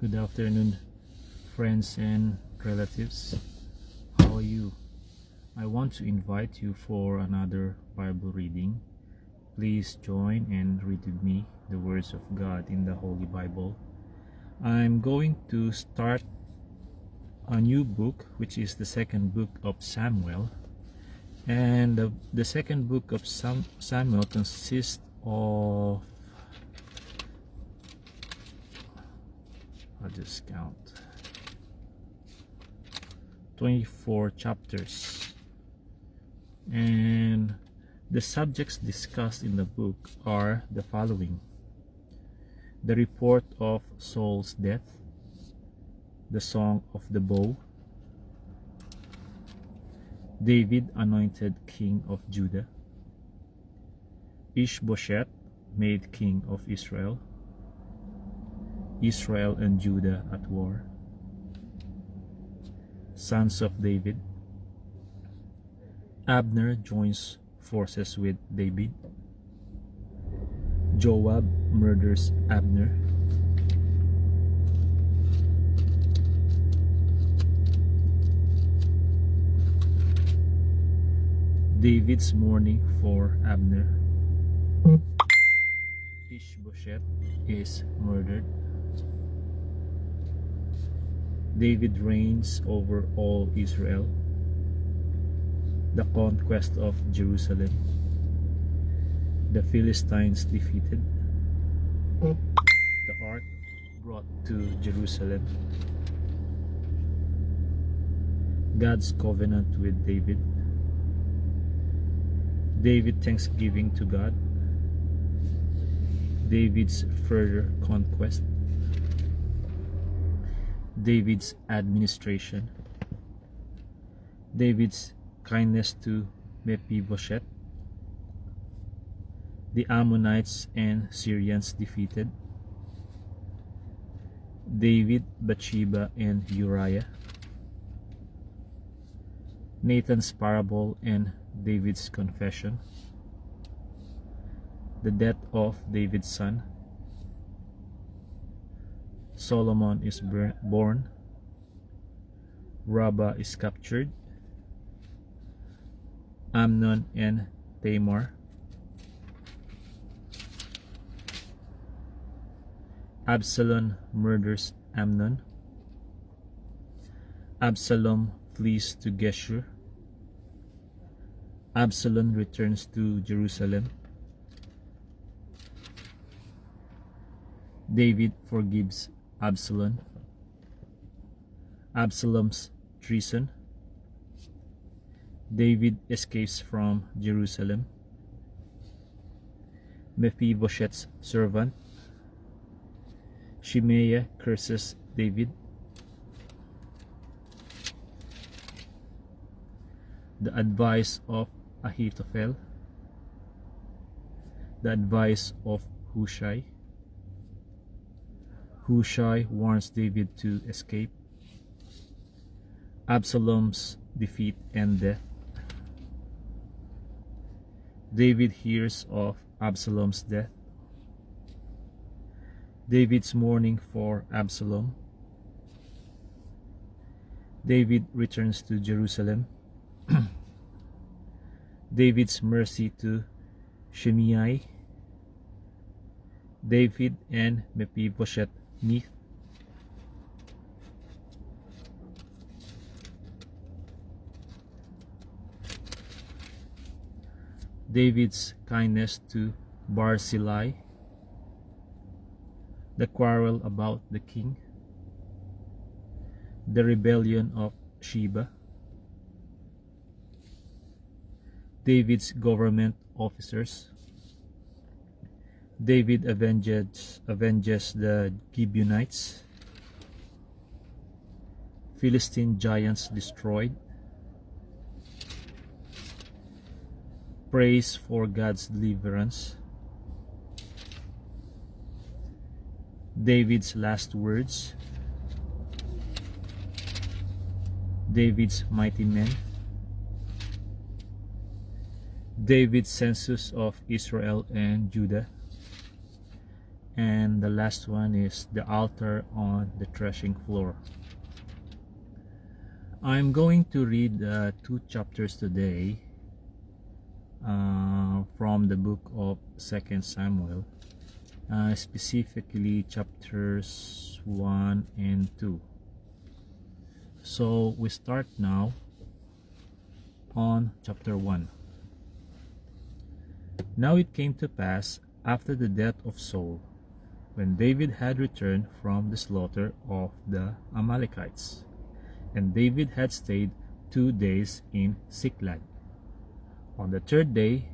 Good afternoon, friends and relatives. How are you? I want to invite you for another Bible reading. Please join and read with me the words of God in the Holy Bible. I'm going to start a new book, which is the second book of Samuel. And the second book of Samuel consists of, I'll just count, 24 chapters, and the subjects discussed in the book are the following: the report of Saul's death, the song of the bow, David anointed king of Judah, Ishbosheth made king of Israel, Israel and Judah at war, sons of David, Abner joins forces with David, Joab murders Abner, David's mourning for Abner, Ishbosheth is murdered, David reigns over all Israel, the conquest of Jerusalem, the Philistines defeated, the ark brought to Jerusalem, God's covenant with David, David thanksgiving to God, David's further conquest, David's administration, David's kindness to Mephibosheth, the Ammonites and Syrians defeated, David, Bathsheba and Uriah, Nathan's parable and David's confession, the death of David's son, Solomon is born, Rabbah is captured, Amnon and Tamar, Absalom murders Amnon, Absalom flees to Geshur, Absalom returns to Jerusalem, David forgives Absalom, Absalom's treason, David escapes from Jerusalem, Mephibosheth's servant, Shimei curses David, the advice of Ahithophel, the advice of Hushai, Hushai warns David to escape, Absalom's defeat and death, David hears of Absalom's death, David's mourning for Absalom, David returns to Jerusalem, David's mercy to Shimei, David and Mephibosheth meet, David's kindness to Barzillai, the quarrel about the king, the rebellion of Sheba, David's government officers, David avenges the Gibeonites, Philistine giants destroyed, praise for God's deliverance, David's last words, David's mighty men, David's census of Israel and Judah, and the last one is the altar on the threshing floor. I'm going to read 2 chapters today from the book of 2 Samuel, specifically chapters 1 and 2. So we start now on chapter 1. Now it came to pass after the death of Saul, when David had returned from the slaughter of the Amalekites, and David had stayed 2 days in Ziklag. On the 3rd day,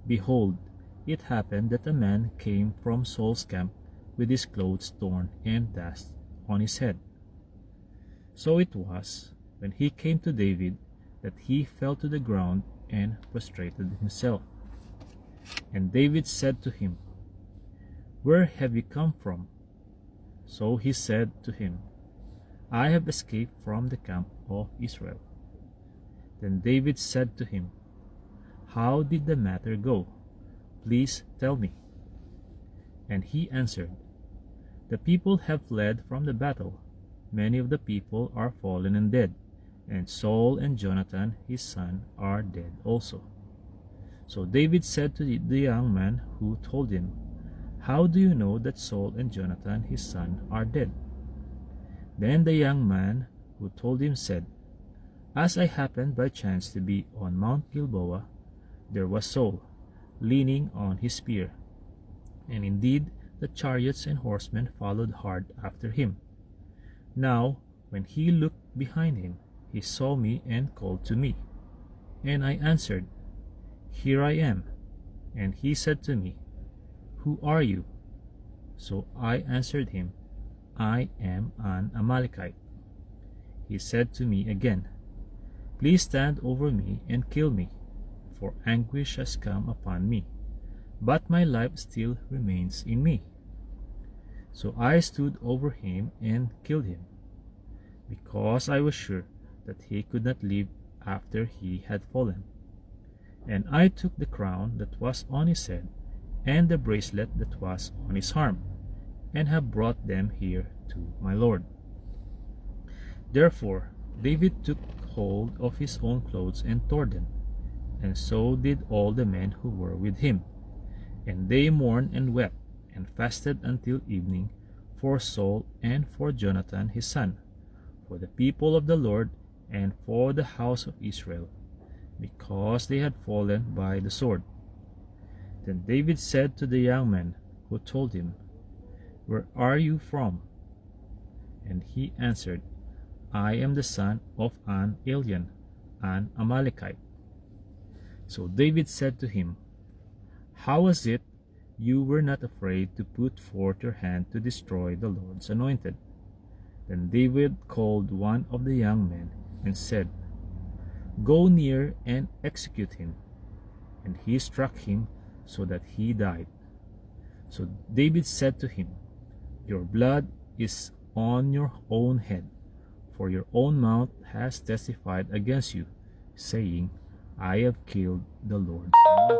behold, it happened that a man came from Saul's camp with his clothes torn and dust on his head. So it was, when he came to David, that he fell to the ground and prostrated himself. And David said to him, Where have you come from? So he said to him, I have escaped from the camp of Israel. Then David said to him, How did the matter go? Please tell me. And he answered, The people have fled from the battle. Many of the people are fallen and dead, and Saul and Jonathan his son are dead also. So David said to the young man who told him, How do you know that Saul and Jonathan his son are dead? Then the young man who told him said, As I happened by chance to be on Mount Gilboa, there was Saul, leaning on his spear. And indeed the chariots and horsemen followed hard after him. Now when he looked behind him, he saw me and called to me. And I answered, Here I am. And he said to me, Who are you? So I answered him, I am an Amalekite. He said to me again, Please stand over me and kill me, for anguish has come upon me, but my life still remains in me. So I stood over him and killed him, because I was sure that he could not live after he had fallen. And I took the crown that was on his head and the bracelet that was on his arm, and have brought them here to my Lord. Therefore David took hold of his own clothes and tore them, and so did all the men who were with him. And they mourned and wept and fasted until evening for Saul and for Jonathan his son, for the people of the Lord, and for the house of Israel, because they had fallen by the sword. Then David said to the young man who told him, Where are you from? And he answered, I am the son of an alien, an Amalekite. So David said to him, How was it you were not afraid to put forth your hand to destroy the Lord's anointed? Then David called one of the young men and said, Go near and execute him. And he struck him so that he died. So David said to him, Your blood is on your own head, for your own mouth has testified against you, saying, I have killed the Lord's anointed.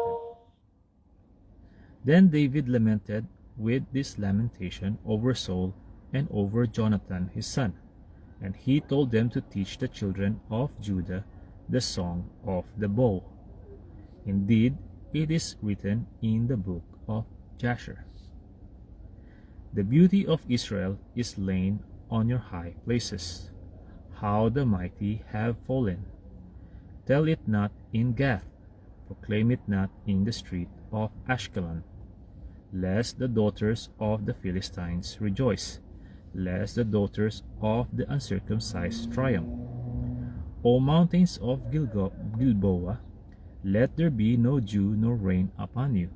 Then David lamented with this lamentation over Saul and over Jonathan his son, and he told them to teach the children of Judah the song of the bow. Indeed, it is written in the book of Jasher. The beauty of Israel is lain on your high places. How the mighty have fallen! Tell it not in Gath, proclaim it not in the street of Ashkelon, lest the daughters of the Philistines rejoice, lest the daughters of the uncircumcised triumph. O mountains of Gilboa, let there be no dew nor rain upon you,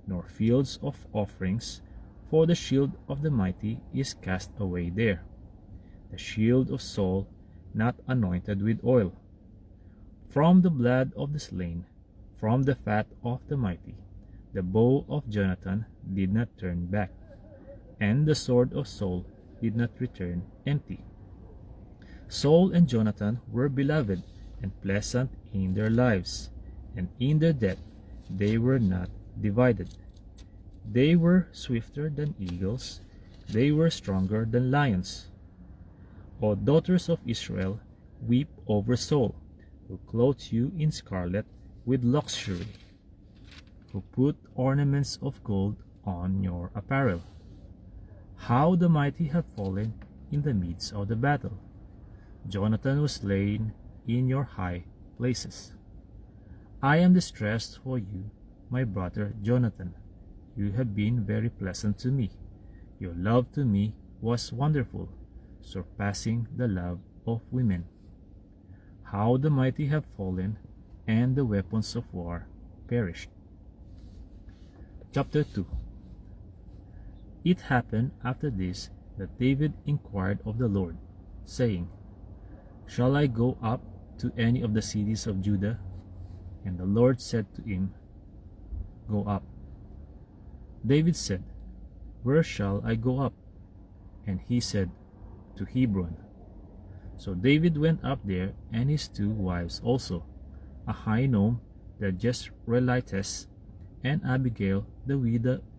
nor fields of offerings, for the shield of the mighty is cast away there, the shield of Saul not anointed with oil. From the blood of the slain, from the fat of the mighty, the bow of Jonathan did not turn back, and the sword of Saul did not return empty. Saul and Jonathan were beloved and pleasant in their lives, and in their death they were not divided. They were swifter than eagles, they were stronger than lions. O daughters of Israel, weep over Saul, who clothed you in scarlet with luxury, who put ornaments of gold on your apparel. How the mighty have fallen in the midst of the battle! Jonathan was slain in your high places. I am distressed for you, my brother Jonathan. You have been very pleasant to me. Your love to me was wonderful, surpassing the love of women. How the mighty have fallen, and the weapons of war perished. Chapter 2. It happened after this that David inquired of the Lord, saying, Shall I go up to any of the cities of Judah? And the Lord said to him, Go up. David said, Where shall I go up? And he said, To Hebron. So David went up there, and his 2 wives also, Ahinoam the Jezreelitess, and Abigail the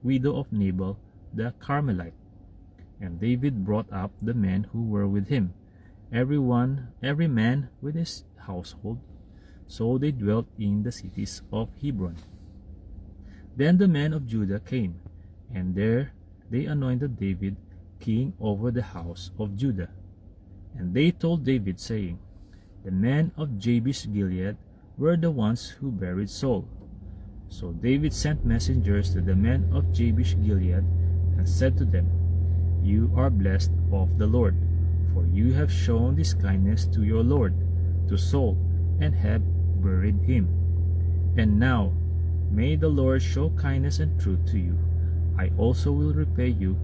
widow of Nabal the Carmelite. And David brought up the men who were with him, every man with his household. So they dwelt in the cities of Hebron. Then the men of Judah came, and there they anointed David king over the house of Judah. And they told David, saying, The men of Jabesh Gilead were the ones who buried Saul. So David sent messengers to the men of Jabesh Gilead, and said to them, You are blessed of the Lord, for you have shown this kindness to your Lord, to Saul, and have buried him. And now, may the Lord show kindness and truth to you. I also will repay you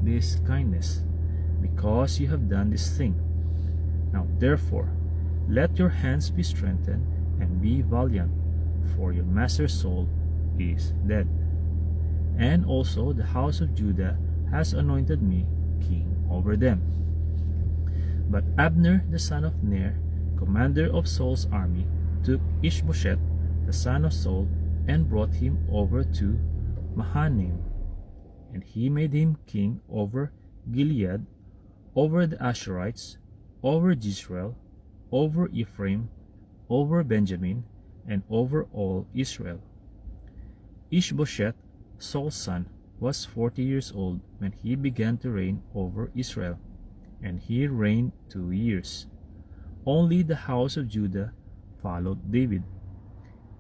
this kindness, because you have done this thing. Now therefore, let your hands be strengthened, and be valiant, for your master Saul is dead. And also the house of Judah has anointed me king over them. But Abner the son of Ner, commander of Saul's army, took Ishbosheth the son of Saul, and brought him over to Mahanaim. And he made him king over Gilead, over the Asherites, over Jezreel, over Ephraim, over Benjamin, and over all Israel. Ishbosheth, Saul's son, was 40 years old when he began to reign over Israel, and he reigned 2 years. Only the house of Judah followed David.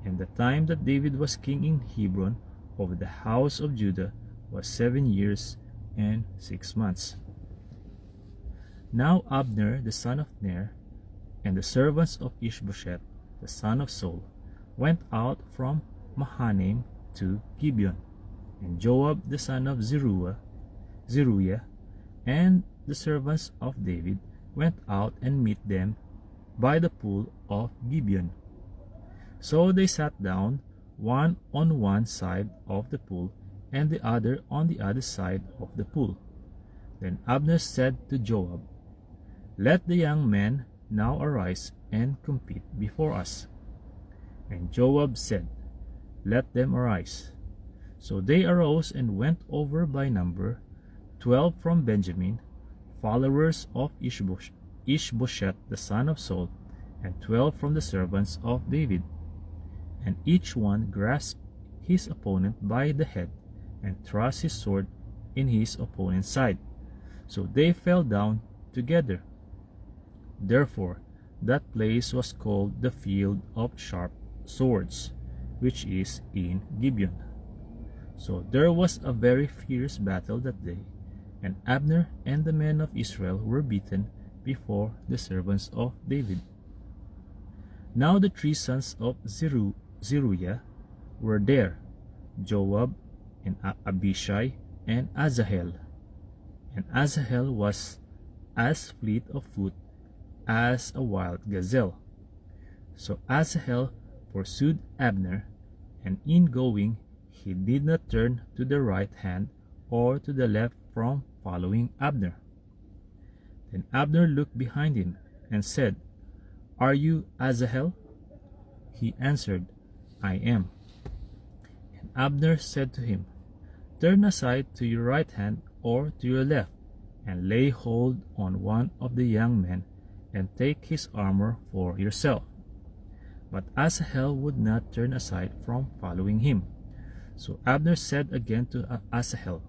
And the time that David was king in Hebron over the house of Judah was 7 years and 6 months. Now Abner the son of Ner, and the servants of Ishbosheth the son of Saul, went out from Mahanaim to Gibeon. And Joab the son of Zeruiah, and the servants of David went out and met them by the pool of Gibeon. So they sat down, one on one side of the pool, and the other on the other side of the pool. Then Abner said to Joab, Let the young men now arise and compete before us. And Joab said, Let them arise. So they arose and went over by number, 12 from Benjamin, followers of Ishbosheth the son of Saul, and 12 from the servants of David. And each one grasped his opponent by the head, and thrust his sword in his opponent's side. So they fell down together. Therefore that place was called the Field of Sharp Swords, which is in Gibeon. So there was a very fierce battle that day, and Abner and the men of Israel were beaten before the servants of David. Now the 3 sons of Zeruiah were there, Joab, and Abishai, and Asahel. And Asahel was as fleet of foot as a wild gazelle. So Asahel pursued Abner, and in going he did not turn to the right hand or to the left from following Abner. Then Abner looked behind him and said, Are you Asahel? He answered, I am. And Abner said to him, "Turn aside to your right hand or to your left, and lay hold on one of the young men, and take his armor for yourself." But Asahel would not turn aside from following him. So Abner said again to Asahel,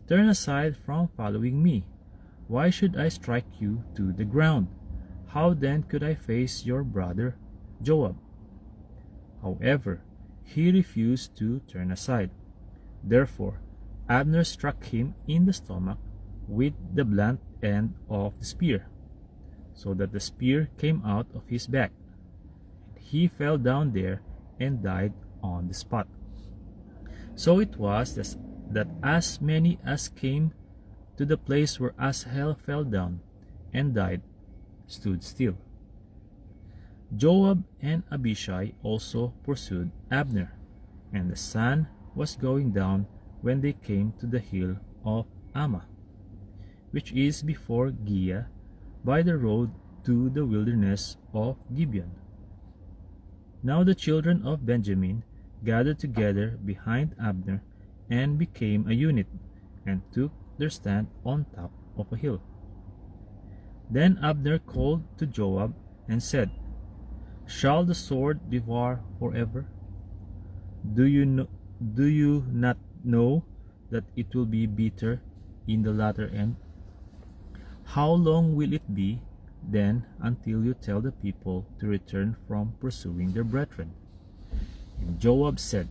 "Turn aside from following me. Why should I strike you to the ground? How then could I face your brother Joab?" However, he refused to turn aside. Therefore, Abner struck him in the stomach with the blunt end of the spear, so that the spear came out of his back. He fell down there and died on the spot. So it was that as many as came to the place where Asahel fell down and died stood still. Joab and Abishai also pursued Abner, and the sun was going down when they came to the hill of Ammah, which is before Giah, by the road to the wilderness of Gibeon. Now the children of Benjamin gathered together behind Abner and became a unit, and took their stand on top of a hill. Then Abner called to Joab and said, "Shall the sword devour forever? Do you not know that it will be bitter in the latter end? How long will it be then until you tell the people to return from pursuing their brethren?" And Joab said,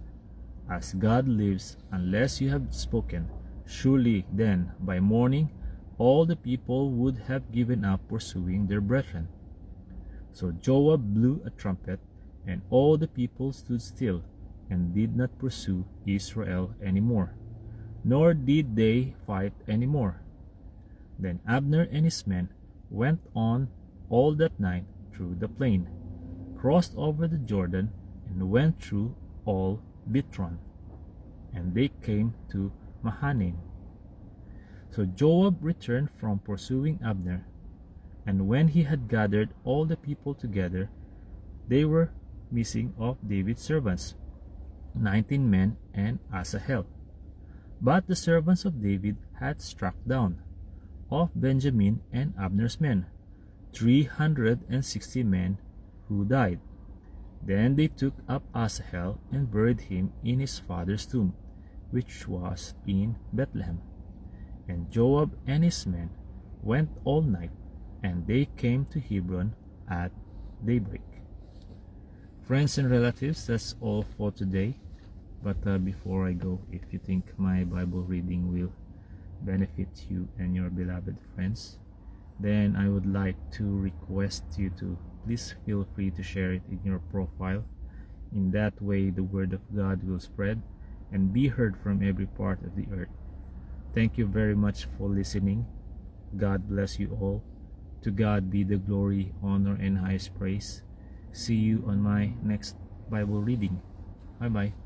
"As God lives, unless you have spoken, surely then by morning all the people would have given up pursuing their brethren." So Joab blew a trumpet, and all the people stood still, and did not pursue Israel any more, nor did they fight any more. Then Abner and his men went on all that night through the plain, crossed over the Jordan, and went through all Bitron, and they came to Mahanaim. So Joab returned from pursuing Abner, and when he had gathered all the people together, they were missing of David's servants, 19 men and Asahel. But the servants of David had struck down, of Benjamin and Abner's men, 360 men who died. Then they took up Asahel and buried him in his father's tomb, which was in Bethlehem. And Joab and his men went all night, and they came to Hebron at daybreak. Friends and relatives, that's all for today. But before I go, if you think my Bible reading will benefit you and your beloved friends, then I would like to request you to please feel free to share it in your profile. In that way, the word of God will spread and be heard from every part of the earth. Thank you very much for listening. God bless you all. To God be the glory, honor, and highest praise. See you on my next Bible reading. Bye bye.